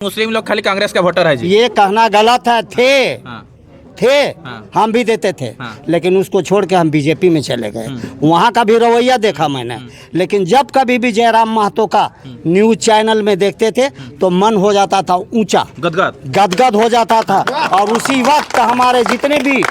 मुस्लिम लोग खाली कांग्रेस का वोटर है जी। ये कहना गलत है। थे हम भी देते थे, लेकिन उसको छोड़ के हम बीजेपी में चले गए। वहाँ का भी रवैया देखा मैंने, लेकिन जब कभी भी जयराम महतो का न्यूज चैनल में देखते थे तो मन हो जाता था ऊंचा, गदगद हो जाता था। और उसी वक्त हमारे जितने भी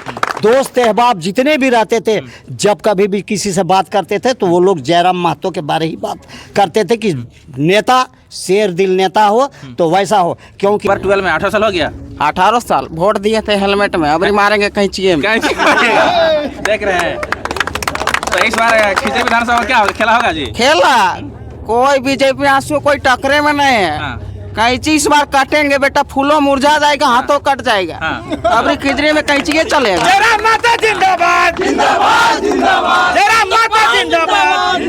दोस्त अहबाब जितने भी रहते थे, जब कभी भी किसी से बात करते थे तो वो लोग जयराम महतो के बारे ही बात करते थे कि नेता शेर दिल नेता हो तो वैसा हो। क्योंकि 12 में 18 साल हो गया। 18 साल वोट दिए थे हेलमेट में, अब मारेंगे कैंचिए में। देख रहे हैं तो इस बार खिचड़ी विधानसभा में क्या खेला होगा जी? खेला कोई बीजेपी आंसू कोई टकरे में नहीं है। कैंची इस बार काटेंगे बेटा, फूलों मुरझा जाएगा, हाथों कट जाएगा। अब खिचड़ी में कैंची चलेगा। जयराम माता जिंदाबाद, जिंदाबाद, जिंदाबाद। जयराम माता जिंदाबाद।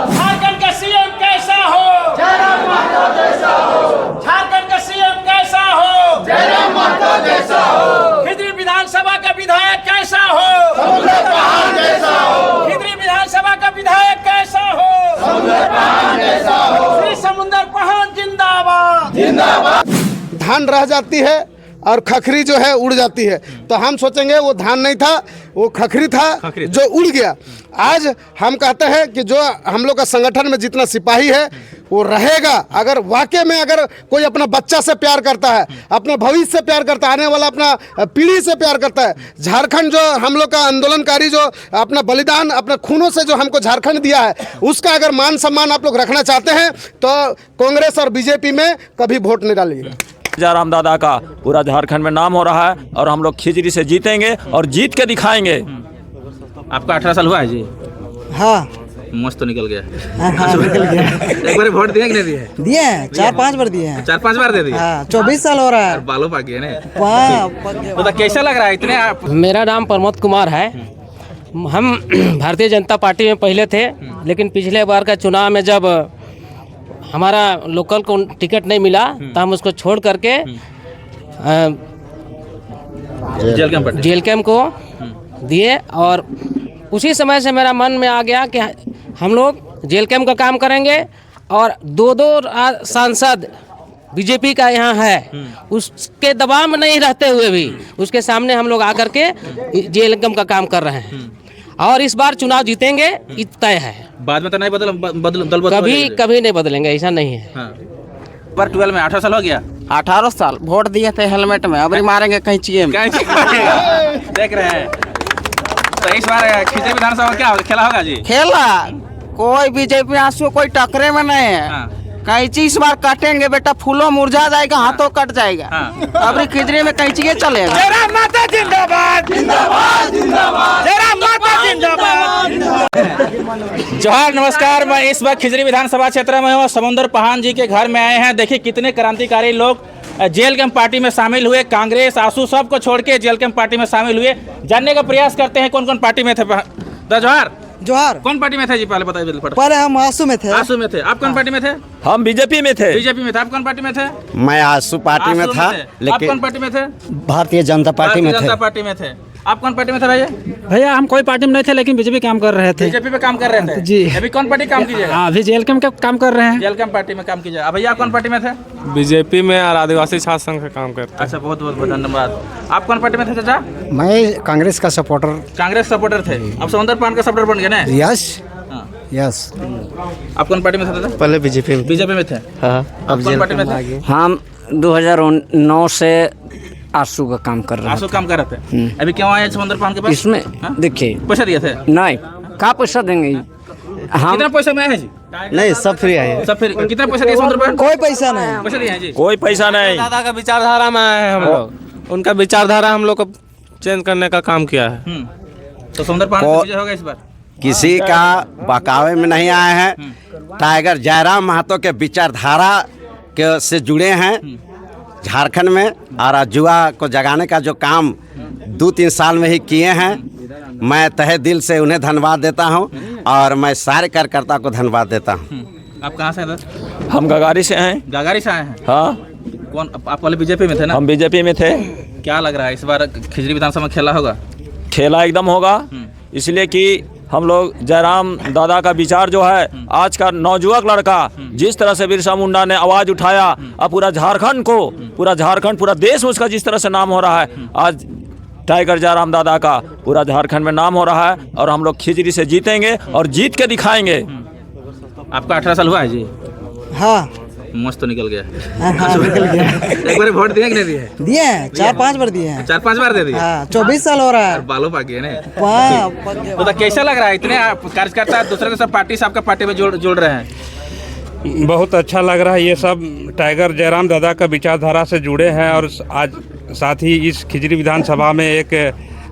झारखंड का सीएम कैसा हो? जयराम महतो जैसा हो। झारखंड का सीएम कैसा हो? जयराम महतो जैसा हो। खिजरी विधानसभा का विधायक कैसा हो? समुद्र पहाड़ जैसा हो। खिजरी विधानसभा का विधायक कैसा हो? समुद्र पहाड़ जैसा हो। श्री समुद्र पहाड़ जिंदाबाद, जिंदाबाद। धान रह जाती है और खखरी जो है उड़ जाती है, तो हम सोचेंगे वो धान नहीं था, वो खखरी था जो उड़ गया। आज हम कहते हैं कि जो हम लोग का संगठन में जितना सिपाही है वो रहेगा। अगर वाकई में अगर कोई अपना बच्चा से प्यार करता है, अपने भविष्य से प्यार करता है, आने वाला अपना पीढ़ी से प्यार करता है, झारखंड जो हम लोग का आंदोलनकारी जो अपना बलिदान अपने खूनों से जो हमको झारखंड दिया है, उसका अगर मान सम्मान आप लोग रखना चाहते हैं तो कांग्रेस और बीजेपी में कभी वोट नहीं डालिएगा। जयराम दादा का पूरा झारखंड में नाम हो रहा है और हम लोग खिचड़ी से जीतेंगे और जीत के दिखाएंगे। आपका 18 साल हुआ है जी? हाँ मस्त तो निकल गया। निकल गया। एक बार वोट दिए कि नहीं दिए? दिए हैं, 4-5 बार दिए हैं। 4-5 बार दे दिए। 24 साल हो रहा है। बालों पाक गए ना। तो कैसा लग रहा है इतने आप? मेरा नाम प्रमोद कुमार है। हम भारतीय जनता पार्टी में पहले थे, लेकिन पिछले बार का चुनाव में जब हमारा लोकल को टिकट नहीं मिला तो हम उसको छोड़ करके जेल कैंप को दिए। और उसी समय से मेरा मन में आ गया कि हम लोग जेल कैंप का काम करेंगे। और दो सांसद बीजेपी का यहाँ है, उसके दबाव में नहीं रहते हुए भी उसके सामने हम लोग आकर के जेल कैंप का काम कर रहे हैं। और इस बार चुनाव जीतेंगे, तय है। बाद में तो नहीं दल कभी नहीं बदलेंगे, ऐसा नहीं है। पर 12 में 18 साल हो गया। 18 साल वोट दिए थे हेलमेट में, अब मारेंगे कैंचिए में। देख रहे हैं तो इस बार खिचड़ी विधानसभा में क्या खेला होगा जी? खेला कोई बीजेपी आंसू कोई टकरे में नहीं है। कैंची इस बार काटेंगे बेटा, फूलों मुरझा जाएगा, हाथों कट जाएगा। अब खिचड़ी में कैंची चलेगा। जयराम माता जिंदाबाद, जिंदाबाद, जिंदाबाद। जयराम माता जिंदाबाद। जोहार, नमस्कार। मैं इस वक्त खिजरी विधानसभा क्षेत्र में हूँ। समुद्र पहाड़ जी के घर में आए हैं। देखिए कितने क्रांतिकारी लोग जेल कैंप पार्टी में शामिल हुए। कांग्रेस आंसू सबको छोड़ के जेल कैंप पार्टी में शामिल हुए। जानने का प्रयास करते हैं कौन कौन पार्टी में थे। जोहार, जोहार। कौन पार्टी में थे जी? पहले बताइए। पहले हम आंसू में थे। आंसू में थे। आप कौन पार्टी में थे? हम बीजेपी में थे। बीजेपी में थे। आप कौन पार्टी में थे? मैं आंसू पार्टी में था, आप कौन पार्टी में थे? भारतीय जनता पार्टी में थे। जनता पार्टी में थे। आप कौन पार्टी में थे भैया? भैया हम कोई पार्टी में नहीं थे, लेकिन बीजेपी काम कर रहे थे। बीजेपी पे काम कर रहे थे जी। अभी कौन पार्टी काम कीजिएगा? अभी जेल कैंप का काम कर रहे हैं। जेल कैंप पार्टी में काम कीजिएगा। भैया कौन पार्टी में थे? बीजेपी में और आदिवासी छात्र संघ का काम करते हैं। अच्छा, बहुत बहुत धन्यवाद। आप कौन पार्टी में थे चाचा? मैं कांग्रेस का सपोर्टर। कांग्रेस सपोर्टर थे। अब समुद्र पान का सपोर्टर बन गए ना? Yes yes. आप कौन पार्टी में थे दादा? पहले बीजेपी में। बीजेपी में थे। हाँ, अब कौन पार्टी में थे? हम 2009 से आंसू का काम कर रहे हैं। आंसू काम कर रहे थे। अभी क्यों आए समुद्र पान के पास? इसमें देखिए पैसा दिए थे? नहीं, कहाँ पैसा देंगे हम? कितना पैसा में आए हैं जी? नहीं, सब फ्री आए। सब फिर कितना पैसा दिया समुद्र पान? कोई पैसा नहीं। पैसा दिए हैं जी? कोई पैसा नहीं। दादा का विचारधारा में आए हैं हम लोग, उनका विचारधारा हम लोग को चेंज करने का काम किया है। तो समुद्र पान का विजय होगा इस बार? किसी का बहकावे में नहीं आए हैं। टाइगर जयराम महतो के विचारधारा के से जुड़े हैं झारखंड में, और युवा को जगाने का जो काम 2-3 साल में ही किए हैं। मैं तहे दिल से उन्हें धन्यवाद देता हूं और मैं सारे कार्यकर्ता को धन्यवाद देता हूं। आप कहाँ से हैं? हम गगारी से हैं। गागारी से आए हैं। हाँ। कौन? आप पहले बीजेपी में थे ना? हम बीजेपी में थे। क्या लग रहा है इस बार खिजरी विधानसभा में खेला होगा? खेला एकदम होगा, इसलिए कि हम लोग जयराम दादा का विचार जो है, आज का नौजुवक लड़का जिस तरह से बिरसा मुंडा ने आवाज़ उठाया, अब पूरा झारखंड पूरा देश उसका जिस तरह से नाम हो रहा है, आज टाइगर जयराम दादा का पूरा झारखंड में नाम हो रहा है और हम लोग खिजरी से जीतेंगे और जीत के दिखाएंगे। आपका 18 साल हुआ है जी? हाँ मस्त तो निकल गया। निकल गया। एक बार वोट दिए कि नहीं दिए? दिए हैं, 4-5 बार दिए हैं। 4-5 बार दे दिए? 24 साल हो रहा है। बालों पाकी है ना? तो कैसा लग रहा है, इतने कार्यकर्ता दूसरे दूसरे पार्टी से आपका पार्टी में जोड़ रहे हैं? बहुत अच्छा लग रहा है। ये सब टाइगर जयराम दादा का विचारधारा से जुड़े हैं और आज साथ ही इस खिजरी विधानसभा में एक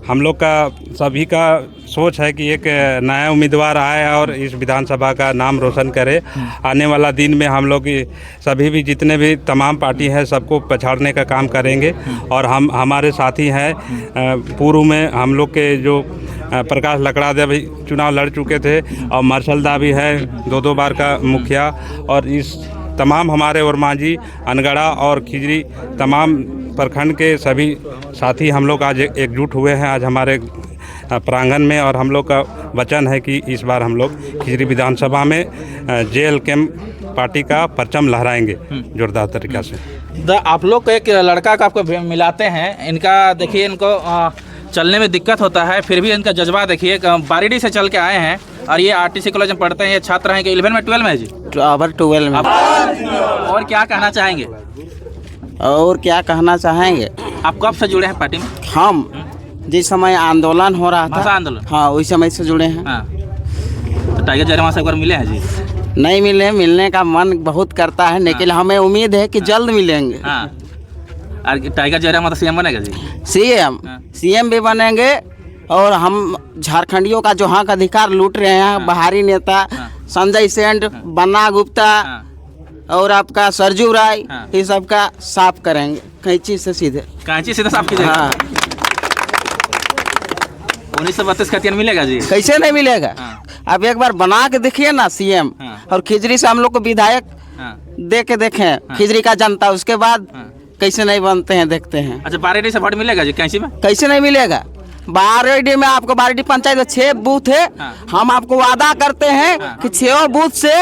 हम लोग का सभी का सोच है कि एक नया उम्मीदवार आए और इस विधानसभा का नाम रोशन करे। आने वाला दिन में हम लोग सभी भी जितने भी तमाम पार्टी हैं सबको पछाड़ने का काम करेंगे। और हमारे साथी हैं, पूर्व में हम लोग के जो प्रकाश लकड़ादे भी चुनाव लड़ चुके थे और मार्शल दा भी है 2 बार का मुखिया, और इस तमाम हमारे वर्माजी अनगढ़ा और खिजरी तमाम प्रखंड के सभी साथी हम लोग आज एकजुट हुए हैं आज हमारे प्रांगण में। और हम लोग का वचन है कि इस बार हम लोग खिजरी विधानसभा में JLK पार्टी का परचम लहराएंगे जोरदार तरीक़ा से। आप लोग को एक लड़का का आपको मिलाते हैं, इनका देखिए, इनको चलने में दिक्कत होता है, फिर भी इनका जज्बा देखिए। बारीडी से चल के आए हैं और ये RTC कॉलेज में पढ़ते हैं। ये छात्र हैं कि 11 में 12 में है जी? 12 में। और क्या कहना चाहेंगे? और क्या कहना चाहेंगे? आप कब से जुड़े हैं पार्टी में? हम जिस समय आंदोलन हो रहा था, भाषा आंदोलन, हाँ उस समय से जुड़े हैं। हाँ। तो टाइगर जयराम से एक बार मिले हैं जी? नहीं मिले, मिलने का मन बहुत करता है, लेकिन हमें उम्मीद है कि जल्द मिलेंगे। हाँ। और टाइगर जयराम तो CM बनेगा जी? CM भी बनेंगे। और हम झारखंडियों का जो हक अधिकार लूट रहे हैं, बाहरी नेता संजय सेठ, बन्ना गुप्ता और आपका सरजू राय, ये सब का साफ करेंगे कैंची से सीधे साफ कीजिएगा। हाँ। 1932 का 3 मिलेगा जी? कैसे नहीं मिलेगा? आप एक बार बना के देखिए ना CM, और खिजरी से हम लोग को विधायक दे के देखें खिजरी का जनता, उसके बाद कैसे नहीं बनते हैं देखते हैं। अच्छा, बारीडी से वोट मिलेगा जी कैंची में? कैसे नहीं मिलेगा? बारीडी में आपको, बारीडी पंचायत में 6 बूथ है। हम आपको वादा करते हैं कि 6 बूथ से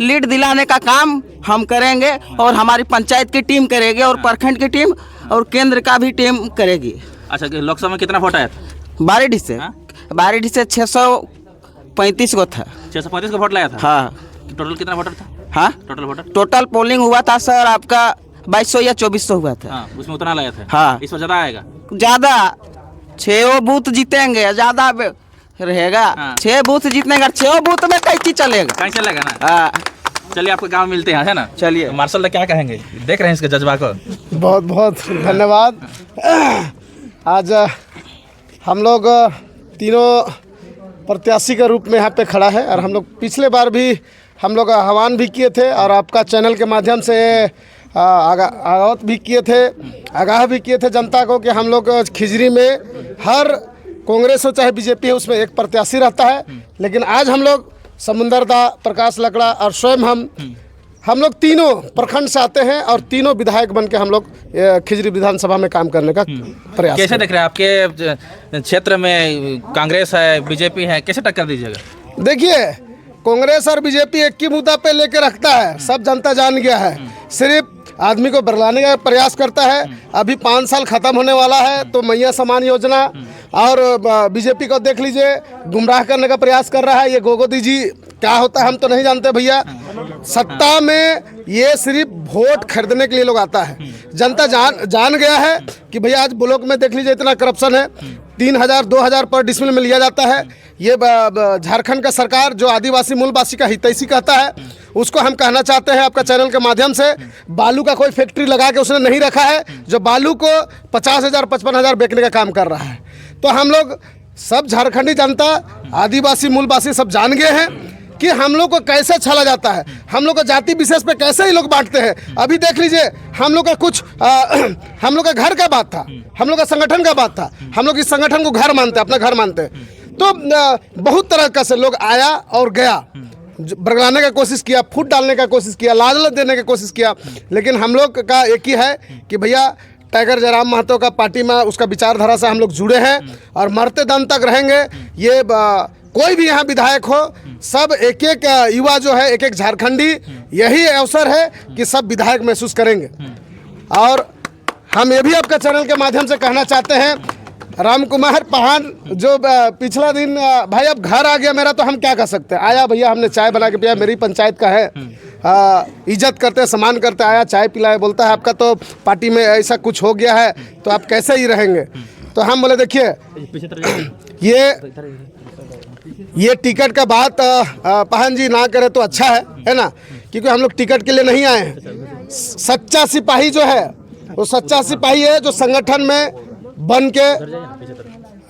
लीड दिलाने का काम हम करेंगे और हमारी पंचायत की टीम करेगी और प्रखंड की टीम और केंद्र का भी टीम करेगी। अच्छा, लोकसभा में कितना वोट आया था बारीडी से? बारीडी से 635 को था। 635 का वोट लाया था? हाँ। टोटल कितना वोटर था? हाँ, टोटल वोटर टोटल पोलिंग हुआ था सर आपका 2200 या 2400 हुआ था। हाँ, उसमें उतना लाया था? हाँ। इस बार ज़्यादा आएगा? ज़्यादा 6 बूथ जीतेंगे, ज़्यादा रहेगा। 6 बूथ जीतने का, 6 बूथ में कैसे चलेगा? कैसे चलेगा ना? हाँ। चलिए आपके गांव मिलते हैं, है ना? चलिए। मार्शल ने क्या कहेंगे, देख रहे हैं इसके जज्बा को? बहुत बहुत धन्यवाद। आज हम लोग तीनों प्रत्याशी के रूप में यहाँ पे खड़ा है और हम लोग पिछले बार भी हम लोग आह्वान भी किए थे और आपका चैनल के माध्यम से आगाह भी किए थे जनता को कि हम लोग खिजरी में हर कांग्रेस हो चाहे बीजेपी है उसमें एक प्रत्याशी रहता है। लेकिन आज हम लोग समुंदर दा, प्रकाश लकड़ा और स्वयं हम लोग तीनों प्रखंड से आते हैं और तीनों विधायक बन के हम लोग खिजरी विधानसभा में काम करने का प्रयास। कैसे देख रहे हैं आपके क्षेत्र में कांग्रेस है, बीजेपी है, कैसे टक्कर दीजिएगा? देखिए, कांग्रेस और बीजेपी एक ही मुद्दा पे लेके रखता है, सब जनता जान गया है। सिर्फ आदमी को बरलाने का प्रयास करता है। अभी 5 साल खत्म होने वाला है तो मैया समान योजना और बीजेपी को देख लीजिए, गुमराह करने का प्रयास कर रहा है। ये गोगोदी जी क्या होता है हम तो नहीं जानते भैया। सत्ता में ये सिर्फ वोट खरीदने के लिए लोग आता है। जनता जान गया है कि भैया आज ब्लॉक में देख लीजिए इतना करप्शन है, 3000 2000 पर डिसमिल में लिया जाता है। ये झारखंड का सरकार जो आदिवासी मूलवासी का हितैषी कहता है, उसको हम कहना चाहते हैं आपका चैनल के माध्यम से, बालू का कोई फैक्ट्री लगा के उसने नहीं रखा है जो बालू को 50,000 55,000 बेचने का काम कर रहा है। तो हम लोग सब झारखंडी जनता, आदिवासी मूलवासी सब जान गए हैं कि हम लोग को कैसे छला जाता है, हम लोग को जाति विशेष पे कैसे ही लोग बांटते हैं। अभी देख लीजिए, हम लोग का कुछ हम लोग का घर का बात था, हम लोग का संगठन का बात था, हम लोग इस संगठन को घर मानते, अपना घर मानते। तो बहुत तरह का से लोग आया और गया, बरगलाने का कोशिश किया, फूट डालने का कोशिश किया, लालच देने की कोशिश किया। लेकिन हम लोग का एक ही है कि भैया टाइगर जयराम महतो का पार्टी में उसका विचारधारा से हम लोग जुड़े हैं और मरते दम तक रहेंगे। ये कोई भी यहाँ विधायक हो, सब एक एक युवा जो है, एक एक झारखंडी, यही अवसर है कि सब विधायक महसूस करेंगे। और हम ये भी आपका चैनल के माध्यम से कहना चाहते हैं, राम कुमार पाहान जो पिछला दिन भाई अब घर आ गया मेरा, तो हम क्या कर सकते हैं। आया भैया, हमने चाय बना के पिया, मेरी पंचायत का है, इज्जत करते हैं, सम्मान करते हैं, आया चाय पिलाया, बोलता है आपका तो पार्टी में ऐसा कुछ हो गया है तो आप कैसे ही रहेंगे। तो हम बोले देखिए, ये टिकट का बात पाहन जी ना करे तो अच्छा है ना, क्योंकि हम लोग टिकट के लिए नहीं आए हैं। सच्चा सिपाही जो है वो सच्चा सिपाही है जो संगठन में बन के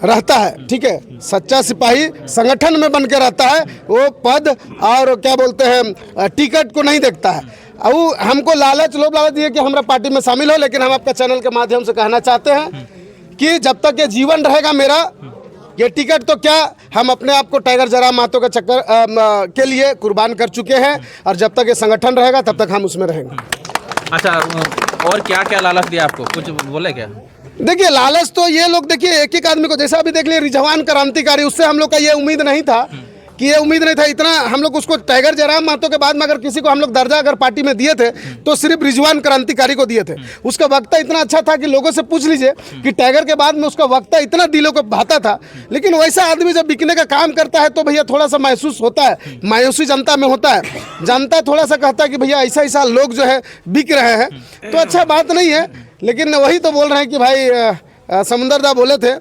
रहता है, ठीक है। सच्चा सिपाही संगठन में बन के रहता है, वो पद और क्या बोलते हैं टिकट को नहीं देखता है। और हमको लालच, लोभ लालच दिए कि हमारा पार्टी में शामिल हो, लेकिन हम आपका चैनल के माध्यम से कहना चाहते हैं कि जब तक ये जीवन रहेगा मेरा, ये टिकट तो क्या, हम अपने आप को टाइगर जयराम महतो के चक्कर के लिए कुर्बान कर चुके हैं, और जब तक ये संगठन रहेगा तब तक हम उसमें रहेंगे। अच्छा, और क्या क्या लालच दिया आपको, कुछ बोले क्या? देखिए लालच तो ये लोग, देखिए एक एक आदमी को, जैसा अभी देख लिए रिझवान क्रांतिकारी, उससे हम लोग का ये उम्मीद नहीं था कि ये उम्मीद नहीं था इतना। हम लोग उसको टाइगर जयराम महतो के बाद में अगर किसी को हम लोग दर्जा अगर पार्टी में दिए थे तो सिर्फ रिझवान क्रांतिकारी को दिए थे। उसका वक्ता इतना अच्छा था कि लोगों से पूछ लीजिए कि टाइगर के बाद में उसका वक्ता इतना दिलों को भाता था। लेकिन वैसा आदमी जब बिकने का काम करता है तो भैया थोड़ा सा महसूस होता है, मायूसी जनता में होता है। जनता थोड़ा सा कहता है कि भैया ऐसा ऐसा लोग जो है बिक रहे हैं, तो अच्छा बात नहीं है। लेकिन वही तो बोल रहे हैं कि भाई समुंदरदा बोले थे,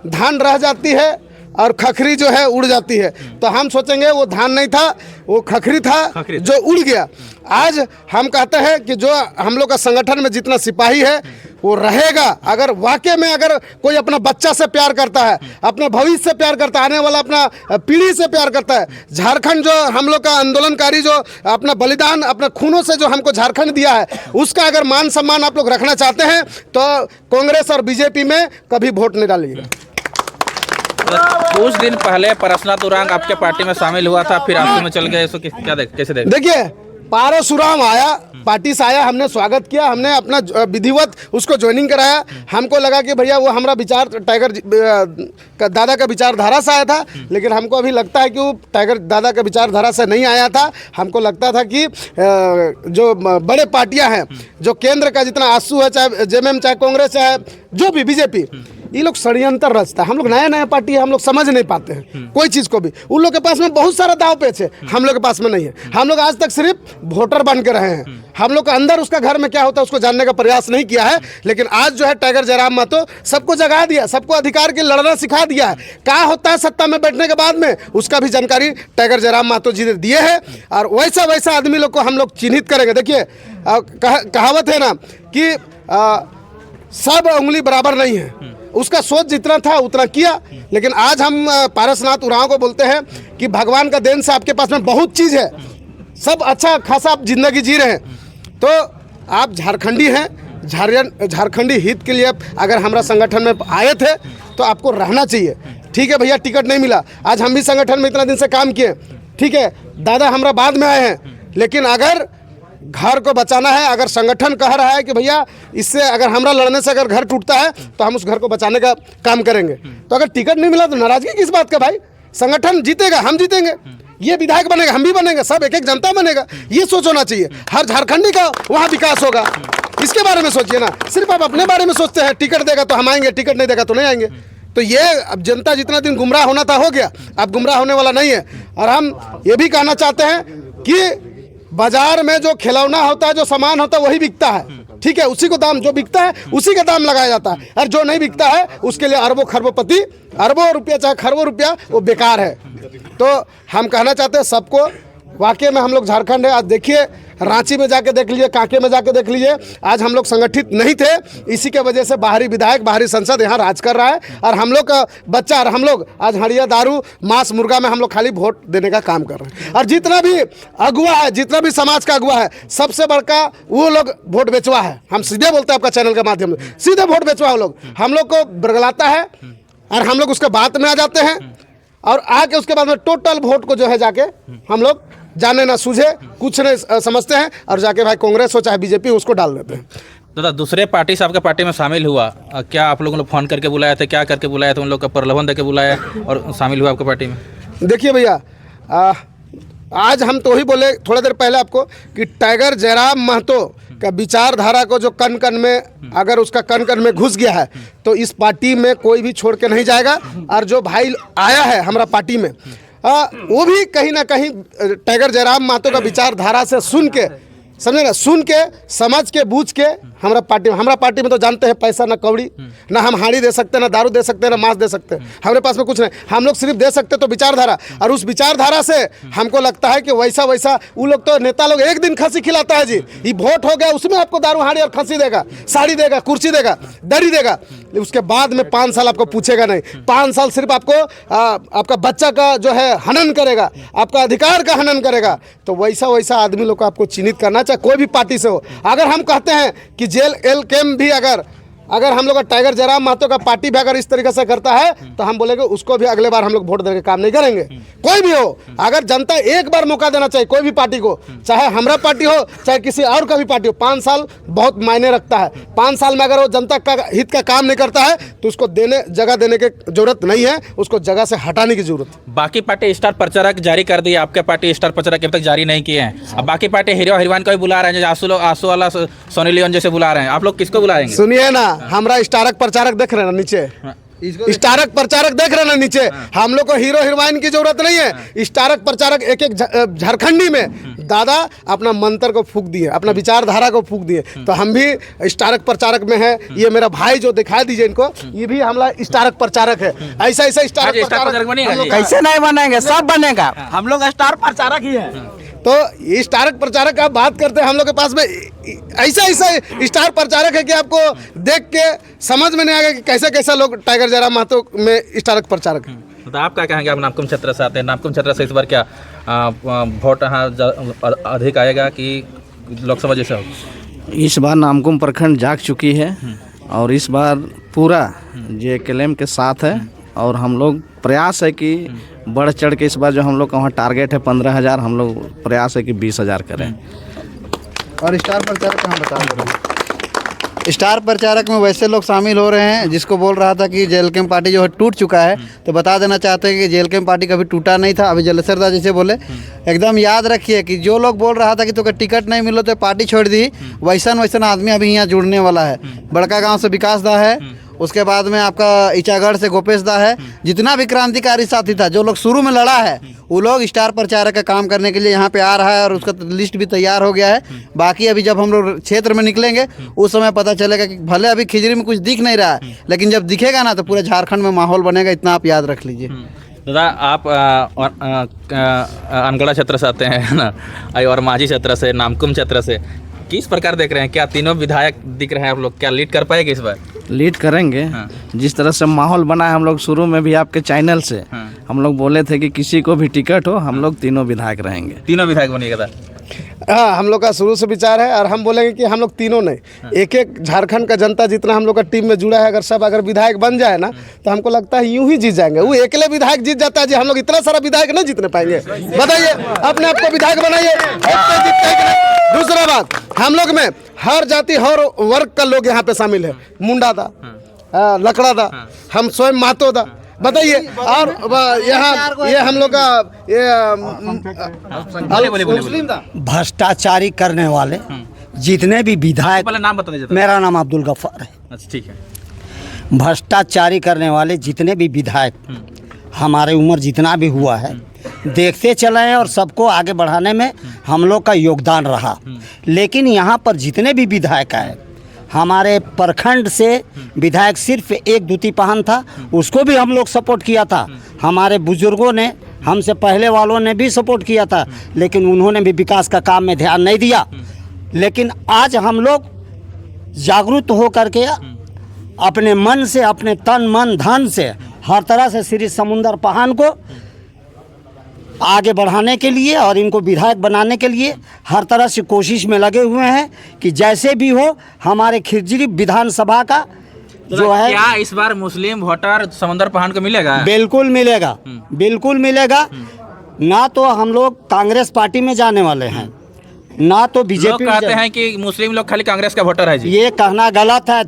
धान रह जाती है और खखरी जो है उड़ जाती है। तो हम सोचेंगे वो धान नहीं था, वो खखरी था जो उड़ गया। आज हम कहते हैं कि जो हम लोग का संगठन में जितना सिपाही है वो रहेगा। अगर वाकई में अगर कोई अपना बच्चा से प्यार करता है, अपने भविष्य से प्यार करता है, आने वाला अपना पीढ़ी से प्यार करता है, झारखंड जो हम लोग का आंदोलनकारी जो अपना बलिदान अपने खूनों से जो हमको झारखंड दिया है, उसका अगर मान सम्मान आप लोग रखना चाहते हैं तो कांग्रेस और बीजेपी में कभी वोट नहीं डालिएगा। कुछ दिन पहले परसनाथ उरांव आपके पार्टी में शामिल हुआ था, फिर आंसू में चल गए, इसको क्या कैसे देख? देखिए पारस उरांव आया, पार्टी से आया, हमने स्वागत किया, हमने अपना विधिवत उसको ज्वाइनिंग कराया। हमको लगा कि भैया वो हमारा विचार टाइगर दादा का विचारधारा से आया था, लेकिन हमको अभी लगता है कि वो टाइगर दादा का विचारधारा से नहीं आया था। हमको लगता था कि जो बड़े पार्टियां हैं, जो केंद्र का जितना आंसू है, चाहे जेएमएम, चाहे कांग्रेस, चाहे जो भी बीजेपी, ये लोग षड्यंत्र रचता है। हम लोग नया नया पार्टी है, हम लोग समझ नहीं पाते हैं कोई चीज़ को भी। उन लोग के पास में बहुत सारा दाव पेच है, हम लोग के पास में नहीं है। हम लोग आज तक सिर्फ वोटर बन के रहे हैं। हम लोग का अंदर उसका घर में क्या होता है उसको जानने का प्रयास नहीं किया है। लेकिन आज जो है टाइगर जयराम महतो सबको जगा दिया, सबको अधिकार के लड़ना सिखा दिया है। क्या होता है सत्ता में बैठने के बाद में, उसका भी जानकारी टाइगर जयराम महतो जी ने दिए है। और वैसा वैसा आदमी लोग को हम लोग चिन्हित करेंगे। देखिए कहावत है ना कि सब उंगली बराबर नहीं है, उसका सोच जितना था उतना किया। लेकिन आज हम पारसनाथ उरांव को बोलते हैं कि भगवान का देन से आपके पास में बहुत चीज़ है, सब अच्छा खासा आप जिंदगी जी रहे हैं। तो आप झारखंडी हैं, झारखंडी हित के लिए अगर हमारा संगठन में आए थे तो आपको रहना चाहिए। ठीक है भैया, टिकट नहीं मिला, आज हम भी संगठन में इतना दिन से काम किए, ठीक है। दादा हमारा बाद में आए हैं, लेकिन अगर घर को बचाना है, अगर संगठन कह रहा है कि भैया इससे अगर हमारा लड़ने से अगर घर टूटता है तो हम उस घर को बचाने का काम करेंगे। तो अगर टिकट नहीं मिला तो नाराजगी किस बात का भाई? संगठन जीतेगा, हम जीतेंगे, ये विधायक बनेगा, हम भी बनेंगे, सब एक एक जनता बनेगा। ये सोच होना चाहिए, हर झारखंडी का वहाँ विकास होगा। इसके बारे में सोचिए ना, सिर्फ आप अपने बारे में सोचते हैं, टिकट देगा तो हम आएंगे, टिकट नहीं देगा तो नहीं आएंगे। तो ये अब जनता जितना दिन गुमराह होना था हो गया, अब गुमराह होने वाला नहीं है। और हम ये भी कहना चाहते हैं कि बाजार में जो खिलौना होता है, जो सामान होता है वही बिकता है, ठीक है। उसी को दाम, जो बिकता है उसी का दाम लगाया जाता है, और जो नहीं बिकता है उसके लिए अरबों खरबोपति, अरबों रुपया चाहे खरबों रुपया वो बेकार है। तो हम कहना चाहते हैं सबको, वाकई में हम लोग झारखंड है। आज देखिए रांची में जाके देख लीजिए, कांके में जाके देख लीजिए, आज हम लोग संगठित नहीं थे, इसी के वजह से बाहरी विधायक, बाहरी संसद यहाँ राज कर रहा है। और हम लोग का बच्चा और हम लोग आज हड़िया दारू मांस मुर्गा में हम लोग खाली वोट देने का काम कर रहे हैं। और जितना भी अगुआ है, जितना भी समाज का अगुआ है, सबसे बड़का वो लोग वोट बेचवा है। हम सीधे बोलते हैं आपका चैनल के माध्यम से, सीधे वोट बेचवा वो लोग हम लोग को बरगलाता है, और हम लोग उसके बात में आ जाते हैं, और आके उसके बाद में टोटल वोट को जो है जाके हम लोग जाने ना सूझे कुछ नहीं समझते हैं, और जाके भाई कांग्रेस हो चाहे बीजेपी उसको डाल देते हैं। दादा दूसरे पार्टी से आपके पार्टी में शामिल हुआ, क्या आप लोगों ने फ़ोन करके बुलाया था, क्या करके बुलाया था, उन लोग का प्रलोभन देके बुलाया और शामिल हुआ आपके पार्टी में? देखिए भैया, आज हम तो ही बोले थोड़ा देर पहले आपको कि टाइगर जयराम महतो का विचारधारा को जो कन कन में, अगर उसका कन कन में घुस गया है तो इस पार्टी में कोई भी छोड़ के नहीं जाएगा। और जो भाई आया है हमारा पार्टी में, वो भी कहीं ना कहीं टाइगर जयराम महतो का विचारधारा से सुन के, समझे ना, सुन के समझ के बूझ के हमारा पार्टी में तो जानते हैं पैसा ना कौड़ी, ना हम हाड़ी दे सकते, ना दारू दे सकते, ना मांस दे सकते, हमारे पास में कुछ नहीं। हम लोग सिर्फ दे सकते तो विचारधारा, और उस विचारधारा से हमको लगता है कि वैसा वो लोग तो नेता लोग एक दिन खस्सी खिलाता है जी, ये वोट हो गया उसमें आपको दारू हाड़ी और खस्सी देगा, साड़ी देगा, कुर्सी देगा, दरी देगा, उसके बाद में 5 साल आपको पूछेगा नहीं। 5 साल सिर्फ आपको आपका बच्चा का जो है हनन करेगा, आपका अधिकार का हनन करेगा। तो वैसा आदमी लोग को आपको चिन्हित करना चाहिए, कोई भी पार्टी से हो। अगर हम कहते हैं कि जेल एल कैम भी अगर हम लोग का टाइगर जयराम महतो का पार्टी भी अगर इस तरीके से करता है तो हम बोलेंगे उसको भी अगले बार हम लोग वोट देकर काम नहीं करेंगे। कोई भी हो, अगर जनता एक बार मौका देना चाहिए कोई भी पार्टी को, चाहे हमारा पार्टी हो चाहे किसी और का भी पार्टी हो। 5 साल बहुत मायने रखता है। 5 साल में अगर वो जनता का हित का काम नहीं करता है तो उसको जगह देने की जरूरत नहीं है, उसको जगह से हटाने की जरूरत। बाकी पार्टी स्टार प्रचारक जारी कर दी, आपके पार्टी स्टार प्रचारक अभी तक जारी नहीं किए हैं। अब बाकी पार्टी हीरो हीरोइन को भी बुला रहे हैं, जैसे आंसू वाला सोनी लियोन जैसे बुला रहे हैं, आप लोग किसको बुलाएंगे? सुनिए ना, हमारा स्टारक प्रचारक देख रहे हैं ना नीचे, स्टारक प्रचारक देख रहे हैं ना नीचे, हम लोग को हीरो हीरोइन की जरूरत नहीं है। स्टारक प्रचारक एक झारखंडी में दादा अपना मंत्र को फूंक दिए, अपना विचारधारा को फूंक दिए, तो हम भी स्टारक प्रचारक में है। ये मेरा भाई जो दिखा दीजिए इनको, ये भी हमारा स्टारक प्रचारक है। ऐसा स्टारक प्रचारक बनेगा, कैसे नहीं बनेंगे, सब बनेगा, हम लोग स्टार प्रचारक ही है। तो ये स्टारक प्रचारक आप बात करते हैं, हम लोग के पास में ऐसा स्टार प्रचारक है कि आपको देख के समझ में नहीं आएगा कि कैसे लोग टाइगर जयराम महतो में स्टारक प्रचारक हैं। तो आप क्या कहेंगे? आप नामकुम क्षेत्र से आते हैं, नामकुम क्षेत्र से इस बार क्या वोट यहाँ अधिक आएगा कि लोकसभा जैसा होगा? इस बार नामकुम प्रखंड जाग चुकी है और इस बार पूरा JKM के साथ है, और हम लोग प्रयास है कि बढ़ चढ़ के इस बार जो हम लोग का वहाँ टारगेट है 15,000, हम लोग प्रयास है कि 20,000 करें। और स्टार प्रचारक कहाँ बता रहे हैं? स्टार प्रचारक में वैसे लोग शामिल हो रहे हैं जिसको बोल रहा था कि JKM पार्टी जो है टूट चुका है, तो बता देना चाहते हैं कि JKM पार्टी कभी टूटा नहीं था। अभी जलेसर दा जैसे बोले, एकदम याद रखिए कि जो लोग बोल रहा था कि तो टिकट नहीं मिलो तो पार्टी छोड़ दी, वैसा आदमी अभी यहाँ जुड़ने वाला है। बड़का गाँव से विकास दा है, उसके बाद में आपका ईचागढ़ से गोपेश दा है। जितना भी क्रांतिकारी साथी था, जो लोग शुरू में लड़ा है, वो लोग स्टार प्रचारक का काम करने के लिए यहाँ पे आ रहा है, और उसका लिस्ट भी तैयार हो गया है। बाकी अभी जब हम लोग क्षेत्र में निकलेंगे उस समय पता चलेगा कि भले अभी खिजरी में कुछ दिख नहीं रहा है, लेकिन जब दिखेगा ना तो पूरे झारखंड में माहौल बनेगा, इतना आप याद रख लीजिए। दादा, आप अनगढ़ा क्षेत्र से आते हैं ना, और माझी क्षेत्र से, नामकुम क्षेत्र से, किस प्रकार देख रहे हैं? क्या तीनों विधायक दिख रहे हैं आप लोग, क्या लीड कर पाएंगे इस बार? लीड करेंगे। हाँ। जिस तरह से माहौल बना है, हम लोग शुरू में भी आपके चैनल से हम लोग बोले थे कि किसी को भी टिकट हो, हम लोग तीनों विधायक रहेंगे। तीनों विधायक बनिएगा? हाँ, हम लोग का शुरू से विचार है, और हम बोलेंगे कि हम लोग तीनों नहीं, एक झारखंड का जनता जितना हम लोग का टीम में जुड़ा है, अगर विधायक बन जाए ना तो हमको लगता है यूं ही जीत जाएंगे। वो अकेले विधायक जीत जाता है जी, हम लोग इतना सारा विधायक नहीं जीतने पाएंगे। बताइए, अपने आप को विधायक बनाइए, दूसरा बात, हम लोग में हर जाति हर वर्ग का लोग यहाँ पे शामिल है। मुंडा दा, लकड़ा दा, हम स्वयं महतो दा, बताइए। और यहाँ ये हम लोग का भ्रष्टाचारी करने वाले जितने भी विधायक, नाम बता दीजिए। मेरा नाम अब्दुल गफ्फार है। अच्छा, ठीक है। भ्रष्टाचारी करने वाले जितने भी विधायक हमारे उम्र जितना भी हुआ है, देखते चले हैं और सबको आगे बढ़ाने में हम लोग का योगदान रहा। लेकिन यहाँ पर जितने भी विधायक आए, हमारे प्रखंड से विधायक सिर्फ एक दूती पहन था, उसको भी हम लोग सपोर्ट किया था। हमारे बुजुर्गों ने, हमसे पहले वालों ने भी सपोर्ट किया था, लेकिन उन्होंने भी विकास का काम में ध्यान नहीं दिया। लेकिन आज हम लोग जागरूक हो करके अपने मन से, अपने तन मन धन से, हर तरह से श्री समुंदर पहान को आगे बढ़ाने के लिए और इनको विधायक बनाने के लिए हर तरह से कोशिश में लगे हुए हैं कि जैसे भी हो हमारे खिजरी विधानसभा का जो है। क्या इस बार मुस्लिम वोटर समुंदर पहान को मिलेगा? बिल्कुल मिलेगा, बिल्कुल मिलेगा। ना तो हम लोग कांग्रेस पार्टी में जाने वाले हैं, ना तो बीजेपी। कहते हैं कि मुस्लिम लोग खाली कांग्रेस का वोटर है जी। ये कहना गलत है।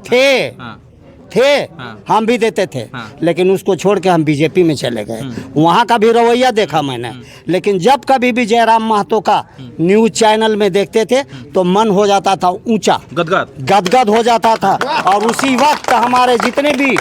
थे, हम भी देते थे, लेकिन उसको छोड़ के हम बीजेपी में चले गए। वहाँ का भी रवैया देखा मैंने, लेकिन जब कभी भी जयराम महतो का न्यूज चैनल में देखते थे तो मन हो जाता था ऊंचा, गदगद हो जाता था। और उसी वक्त हमारे जितने भी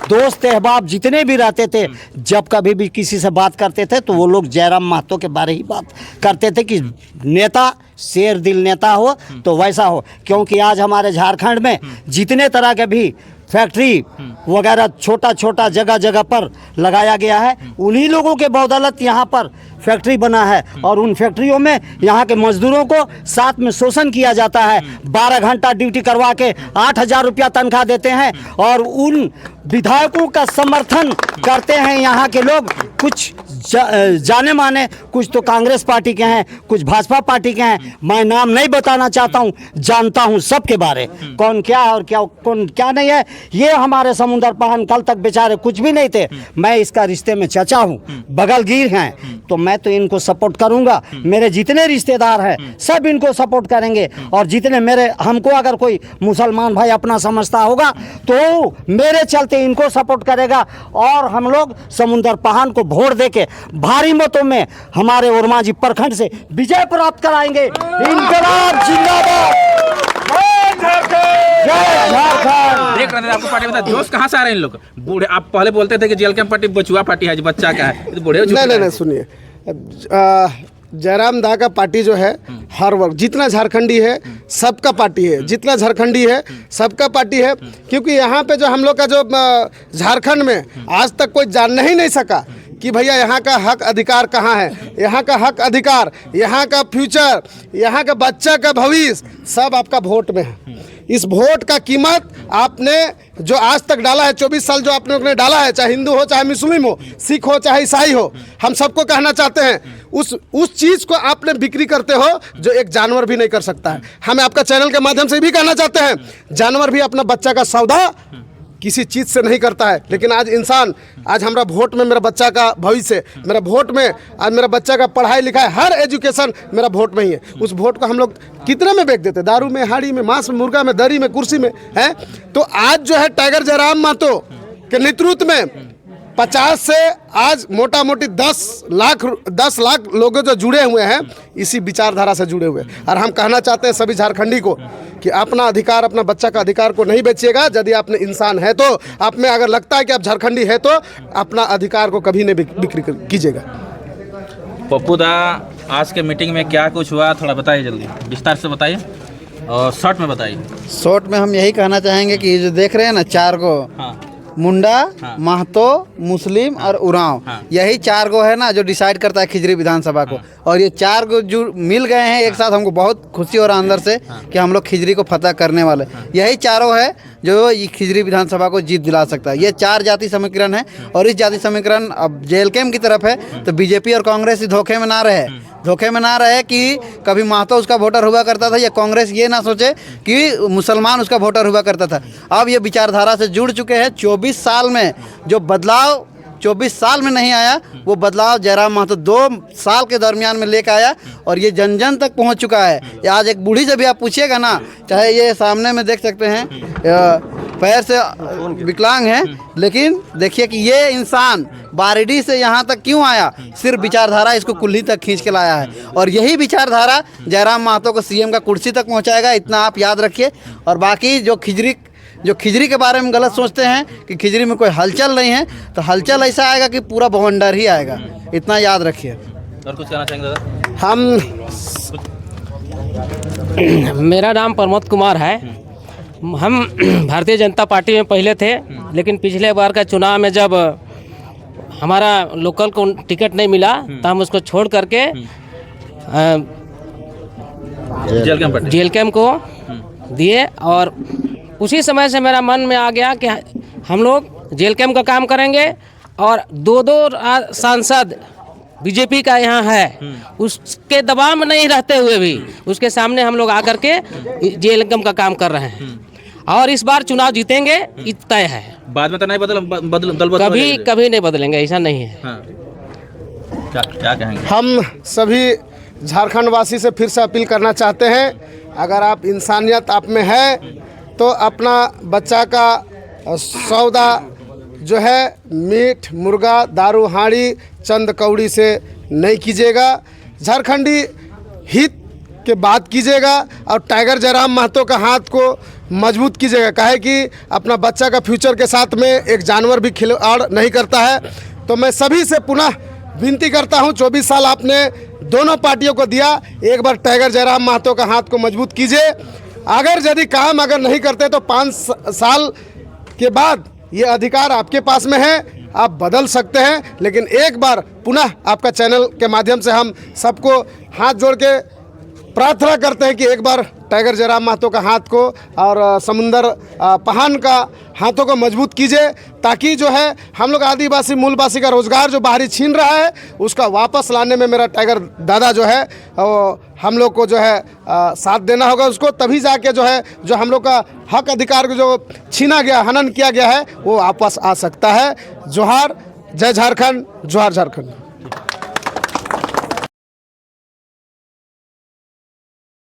दोस्त अहबाब जितने भी रहते थे, जब कभी भी किसी से बात करते थे तो वो लोग जयराम महतो के बारे ही बात करते थे कि नेता शेर दिल नेता हो तो वैसा हो। क्योंकि आज हमारे झारखंड में जितने तरह के भी फैक्ट्री वगैरह छोटा छोटा जगह जगह पर लगाया गया है, उन्हीं लोगों के बदौलत यहाँ पर फैक्ट्री बना है। और उन फैक्ट्रियों में यहाँ के मजदूरों को साथ में शोषण किया जाता है। 12 घंटा ड्यूटी करवा के 8,000 रुपया तनख्वाह देते हैं और उन विधायकों का समर्थन करते हैं यहाँ के लोग। कुछ जाने माने, कुछ तो कांग्रेस पार्टी के हैं, कुछ भाजपा पार्टी के हैं। मैं नाम नहीं बताना चाहता हूँ, जानता हूँ सबके बारे, कौन क्या है और कौन क्या नहीं है। ये हमारे समुंदर पहान कल तक बेचारे कुछ भी नहीं थे। मैं इसका रिश्ते में चाचा हूँ, बगलगीर हैं, तो मैं तो इनको सपोर्ट करूँगा। मेरे जितने रिश्तेदार हैं सब इनको सपोर्ट करेंगे। और जितने मेरे हमको अगर कोई मुसलमान भाई अपना समझता होगा तो मेरे चलते इनको सपोर्ट करेगा। और हम लोग समुंदर पहान को वोट देके भारी मतों में हमारे ओरमांझी प्रखंड से विजय प्राप्त कराएंगे। इंकलाब जिंदाबाद, जय झारखंड। देख रहे थे आपको पार्टी बता, दोस्त कहाँ से आ रहे हैं इन लोग? बूढ़े, आप पहले बोलते थे कि जेल पार्टी बचुआ पार्टी है, जो बच्चा का है, तो बूढ़े नहीं सुनिए, जयराम दा का पार्टी जो है हर वर्ग जितना झारखंडी है सबका पार्टी है, जितना झारखंडी है सबका पार्टी है। क्योंकि यहाँ पे जो हम लोग का जो झारखंड में आज तक कोई जान ही नहीं सका कि भैया यहाँ का हक अधिकार कहाँ है। यहाँ का हक अधिकार, यहाँ का फ्यूचर, यहाँ का बच्चा का भविष्य सब आपका वोट में है। इस वोट का कीमत आपने जो आज तक डाला है, 24 साल जो आपने उसने डाला है, चाहे हिंदू हो, चाहे मुस्लिम हो, सिख हो, चाहे ईसाई हो, हम सबको कहना चाहते हैं उस चीज़ को आपने बिक्री करते हो जो एक जानवर भी नहीं कर सकता है। हमें आपका चैनल के माध्यम से भी कहना चाहते हैं, जानवर भी अपना बच्चा का सौदा किसी चीज़ से नहीं करता है। लेकिन आज इंसान, आज हमारा वोट में मेरा बच्चा का भविष्य, मेरा वोट में आज मेरा बच्चा का पढ़ाई लिखाई, हर एजुकेशन मेरा वोट में ही है। उस वोट को हम लोग कितने में बेच देते, दारू में, हाड़ी में, मांस में, मुर्गा में, दरी में, कुर्सी में है। तो आज जो है टाइगर जयराम महतो के नेतृत्व में 50 से आज मोटा मोटी 10 लाख लोग जो जुड़े हुए हैं इसी विचारधारा से जुड़े हुए। और हम कहना चाहते हैं सभी झारखंडी को कि अपना अधिकार, अपना बच्चा का अधिकार को नहीं बेचिएगा। यदि आप इंसान है तो आप में अगर लगता है कि आप झारखंडी है तो अपना अधिकार को कभी नहीं बिक्री कीजिएगा। पप्पू दा, आज के मीटिंग में क्या कुछ हुआ थोड़ा बताइए, जल्दी विस्तार से बताइए और शॉर्ट में बताइए। शॉर्ट में हम यही कहना चाहेंगे कि जो देख रहे हैं ना, 4 गो मुंडा, महतो, मुस्लिम और उरांव, यही 4 गो है ना जो डिसाइड करता है खिजरी विधानसभा को। और ये 4 गो जो मिल गए हैं एक साथ, हमको बहुत खुशी हो रहा है अंदर से कि हम लोग खिजरी को फतह करने वाले। यही चारों है जो ये खिजरी विधानसभा को जीत दिला सकता है। ये 4 जाति समीकरण है और इस जाति समीकरण अब जेएलके की तरफ है तो बीजेपी और कांग्रेस धोखे में ना रहे कि कभी महतो उसका वोटर हुआ करता था या कांग्रेस ये ना सोचे कि मुसलमान उसका वोटर हुआ करता था। अब ये विचारधारा से जुड़ चुके हैं। 24 साल में जो बदलाव 24 साल में नहीं आया, वो बदलाव जयराम महतो 2 साल के दरमियान में लेकर आया और ये जन जन तक पहुंच चुका है। आज एक बूढ़ी से भी आप पूछिएगा ना, चाहे ये सामने में देख सकते हैं पैर से विकलांग है, लेकिन देखिए कि ये इंसान बारिडी से यहाँ तक क्यों आया, सिर्फ विचारधारा इसको कुल्ली तक खींच के लाया है। और यही विचारधारा जयराम महतो को सीएम का कुर्सी तक पहुँचाएगा, इतना आप याद रखिए। और बाकी जो खिजरी के बारे में गलत सोचते हैं कि खिजरी में कोई हलचल नहीं है, तो हलचल ऐसा आएगा कि पूरा भवंडर ही आएगा, इतना याद रखिए। और कुछ कहना चाहेंगे दादा? मेरा नाम प्रमोद कुमार है। हम भारतीय जनता पार्टी में पहले थे, लेकिन पिछले बार का चुनाव में जब हमारा लोकल को टिकट नहीं मिला तो हम उसको छोड़ करके जेएलके को दिए। और उसी समय से मेरा मन में आ गया कि हम लोग जेएलके का काम करेंगे। और 2 सांसद बीजेपी का यहाँ है, उसके दबाव में नहीं रहते हुए भी उसके सामने हम लोग आकर के जेएलके का काम कर रहे हैं। और इस बार चुनाव जीतेंगे, तय है। बाद में तो नहीं बदल कभी नहीं बदलेंगे, ऐसा नहीं है। हाँ। क्या कहेंगे? हम सभी झारखंड वासी से फिर से अपील करना चाहते हैं, अगर आप इंसानियत आप में है तो अपना बच्चा का सौदा जो है मीट मुर्गा दारू हांडी चंद कौड़ी से नहीं कीजिएगा। झारखंडी हित के बात कीजिएगा और टाइगर जयराम महतो का हाथ को मजबूत कीजिएगा। काहे कि अपना बच्चा का फ्यूचर के साथ में एक जानवर भी खिलवाड़ नहीं करता है। तो मैं सभी से पुनः विनती करता हूं, 24 साल आपने दोनों पार्टियों को दिया, एक बार टाइगर जयराम महतो का हाथ को मजबूत कीजिए। अगर यदि काम अगर नहीं करते तो 5 साल के बाद ये अधिकार आपके पास में है, आप बदल सकते हैं। लेकिन एक बार पुनः आपका चैनल के माध्यम से हम सबको हाथ जोड़ के प्रार्थना करते हैं कि एक बार टाइगर जयराम महतो का हाथ को और समुंदर पहान का हाथों को मजबूत कीजिए, ताकि जो है हम लोग आदिवासी मूलवासी का रोजगार जो बाहरी छीन रहा है उसका वापस लाने में मेरा टाइगर दादा जो है हम लोग को जो है साथ देना होगा उसको। तभी जाके जो है जो हम लोग का हक अधिकार को जो छीना गया, हनन किया गया है, वो वापस आ सकता है। जोहार, जय झारखंड, जोहार झारखंड।